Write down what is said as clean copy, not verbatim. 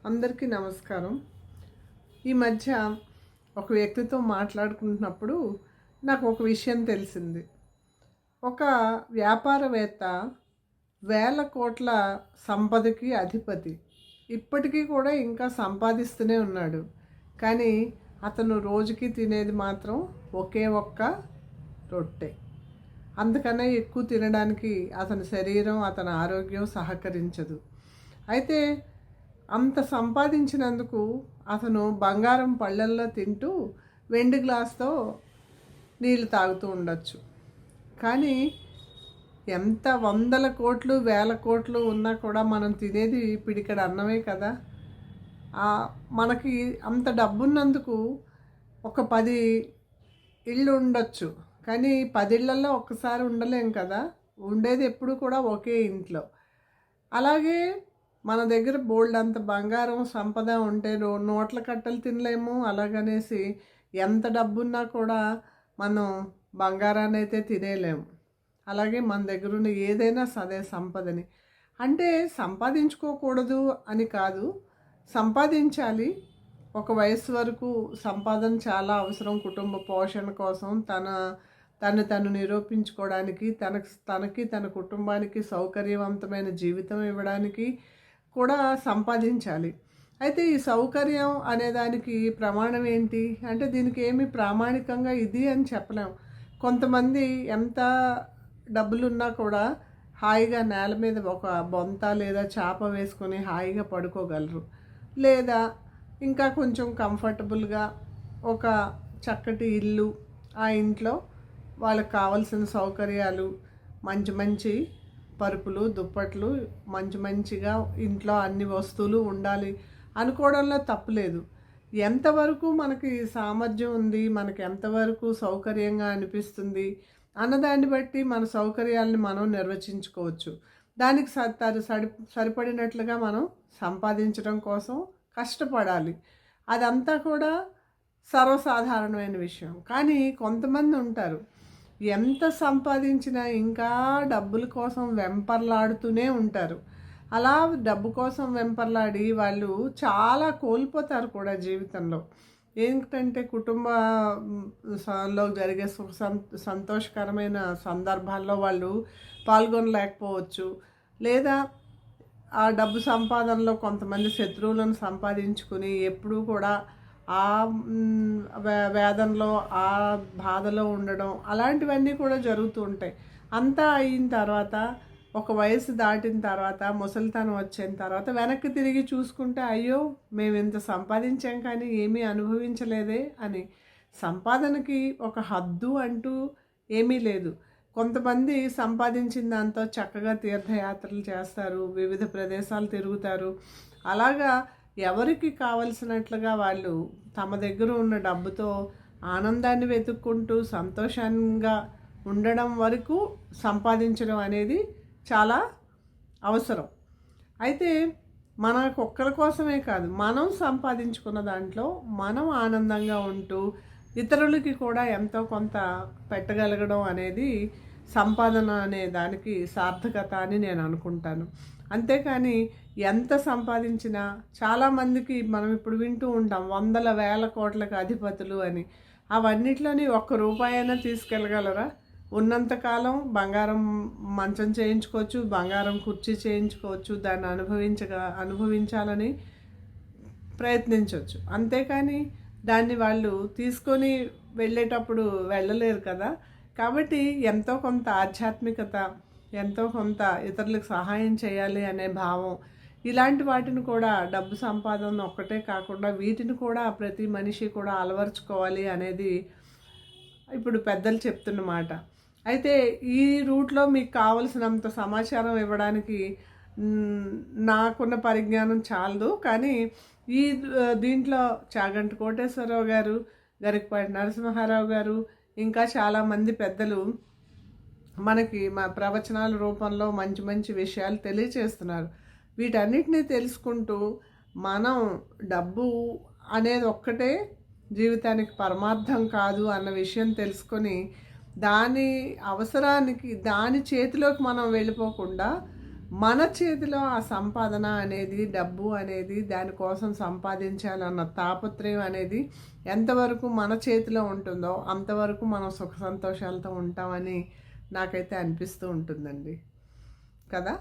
అందరికీ నమస్కారం. ఈ మధ్య ఒక వ్యక్తితో మాట్లాడుకుంటున్నప్పుడు నాకు ఒక విషయం తెలిసింది. ఒక వ్యాపారవేత్త వేల కోట్ల సంపదకి అధిపతి. ఇప్పటికీ కూడా ఇంకా సంపాదిస్తూనే ఉన్నాడు. కానీ అతను రోజుకి తినేది మాత్రం ఒకే ఒక్క రొట్టె. అందుకనే ఎక్కువ తినడానికి అతని శరీరం, అతని ఆరోగ్యం సహకరించదు. అయితే అంత సంపాదించినందుకు అతను బంగారం పళ్ళల్లో తింటూ వెండి గ్లాస్తో నీళ్ళు తాగుతూ ఉండొచ్చు. కానీ ఎంత వందల కోట్లు వేల కోట్లు ఉన్నా కూడా మనం తినేది పిడికెడు అన్నమే కదా. మనకి అంత డబ్బున్నందుకు ఒక 10 ఇళ్ళు ఉండొచ్చు, కానీ 10 ఇళ్లలో ఒక్కసారి ఉండలేం కదా. ఉండేది ఎప్పుడు కూడా ఒకే ఇంట్లో. అలాగే మన దగ్గర బోల్డ్ అంత బంగారం సంపద ఉంటే నోట్ల కట్టలు తినలేము. అలాగనేసి ఎంత డబ్బున్నా కూడా మనం బంగారాన్ని అయితే తినేలేము. అలాగే మన దగ్గర ఉన్న ఏదైనా సదే సంపదని అంటే సంపాదించుకోకూడదు అని కాదు, సంపాదించాలి. ఒక వయసు వరకు సంపాదన చాలా అవసరం. కుటుంబ పోషణ కోసం, తను నిరూపించుకోవడానికి, తనకి తన కుటుంబానికి సౌకర్యవంతమైన జీవితం ఇవ్వడానికి కూడా సంపాదించాలి. అయితే ఈ సౌకర్యం అనేదానికి ప్రమాణం ఏంటి అంటే, దీనికి ఏమి ప్రామాణికంగా ఇది అని చెప్పలేం. కొంతమంది ఎంత డబ్బులున్నా కూడా హాయిగా నేల మీద ఒక బొంత లేదా చాప వేసుకొని హాయిగా పడుకోగలరు. లేదా ఇంకా కొంచెం కంఫర్టబుల్గా ఒక చక్కటి ఇల్లు, ఆ ఇంట్లో వాళ్ళకి కావలసిన సౌకర్యాలు, మంచి మంచి పరుపులు, దుప్పట్లు, మంచిగా ఇంట్లో అన్ని వస్తువులు ఉండాలి అనుకోవడంలో తప్పులేదు. ఎంతవరకు మనకి సామర్థ్యం ఉంది, మనకి ఎంతవరకు సౌకర్యంగా అనిపిస్తుంది అన్నదాన్ని బట్టి మన సౌకర్యాలని మనం నిర్వచించుకోవచ్చు. దానికి సరిపడినట్లుగా మనం సంపాదించడం కోసం కష్టపడాలి. అదంతా కూడా సర్వసాధారణమైన విషయం. కానీ కొంతమంది ఉంటారు, ఎంత సంపాదించినా ఇంకా డబ్బుల కోసం వెంపర్లాడుతూనే ఉంటారు. అలా డబ్బు కోసం వెంపర్లాడి వాళ్ళు చాలా కోల్పోతారు కూడా జీవితంలో. ఏంటంటే కుటుంబంలో జరిగే సంతోషకరమైన సందర్భాల్లో వాళ్ళు పాల్గొనలేకపోవచ్చు. లేదా ఆ డబ్బు సంపాదనలో కొంతమంది శత్రువులను సంపాదించుకుని ఎప్పుడూ కూడా ఆ వేదనలో, ఆ బాధలో ఉండడం, అలాంటివన్నీ కూడా జరుగుతూ ఉంటాయి. అంతా అయిన తర్వాత, ఒక వయసు దాటిన తర్వాత, ముసలితనం వచ్చిన తర్వాత వెనక్కి తిరిగి చూసుకుంటే, అయ్యో మేము ఇంత సంపాదించాం కానీ ఏమీ అనుభవించలేదే అని. సంపాదనకి ఒక హద్దు అంటూ ఏమీ లేదు. కొంతమంది సంపాదించిన దాంతో చక్కగా తీర్థయాత్రలు చేస్తారు, వివిధ ప్రదేశాలు తిరుగుతారు. అలాగా ఎవరికి కావలసినట్లుగా వాళ్ళు తమ దగ్గర ఉన్న డబ్బుతో ఆనందాన్ని వెతుక్కుంటూ సంతోషంగా ఉండడం వరకు సంపాదించడం అనేది చాలా అవసరం. అయితే ఒక్కరి కోసమే కాదు, మనం సంపాదించుకున్న దాంట్లో మనం ఆనందంగా ఉంటూ ఇతరులకి కూడా ఎంతో కొంత పెట్టగలగడం అనేది సంపాదన అనే దానికి సార్థకత అని నేను అనుకుంటాను. అంతేకాని ఎంత సంపాదించినా, చాలామందికి మనం ఇప్పుడు వింటూ ఉంటాం వందల వేల కోట్లకు అధిపతులు అని. అవన్నిట్లోని ఒక్క రూపాయి అయినా తీసుకెళ్ళగలరా? ఉన్నంతకాలం బంగారం మంచం చేయించుకోవచ్చు, బంగారం కుర్చీ చేయించుకోవచ్చు, దాన్ని అనుభవించాలని ప్రయత్నించవచ్చు. అంతేకాని దాన్ని వాళ్ళు తీసుకొని వెళ్ళేటప్పుడు వెళ్ళలేరు కదా. కాబట్టి ఎంతో కొంత ఆధ్యాత్మికత, ఎంతో కొంత ఇతరులకు సహాయం చేయాలి అనే భావం, ఇలాంటి వాటిని కూడా డబ్బు సంపాదన ఒక్కటే కాకుండా వీటిని కూడా ప్రతి మనిషి కూడా అలవర్చుకోవాలి అనేది ఇప్పుడు పెద్దలు చెప్తున్న మాట. అయితే ఈ రూట్లో మీకు కావలసినంత సమాచారం ఇవ్వడానికి నాకున్న పరిజ్ఞానం చాలదు. కానీ దీంట్లో చాగంటి కోటేశ్వరరావు గారు, గరికపాటి నరసింహారావు గారు, ఇంకా చాలామంది పెద్దలు మనకి మా ప్రవచనాల రూపంలో మంచి మంచి విషయాలు తెలియచేస్తున్నారు. వీటన్నిటినీ తెలుసుకుంటూ మనం డబ్బు అనేది ఒక్కటే జీవితానికి పరమార్థం కాదు అన్న విషయం తెలుసుకొని, దాని అవసరానికి దాని చేతిలోకి మనం వెళ్ళిపోకుండా మన చేతిలో ఆ సంపాదన అనేది, డబ్బు అనేది, దానికోసం సంపాదించాలన్న తాపత్రయం అనేది ఎంతవరకు మన చేతిలో ఉంటుందో అంతవరకు మనం సుఖ సంతోషాలతో ఉంటామని నాకైతే అనిపిస్తూ ఉంటుందండి కదా.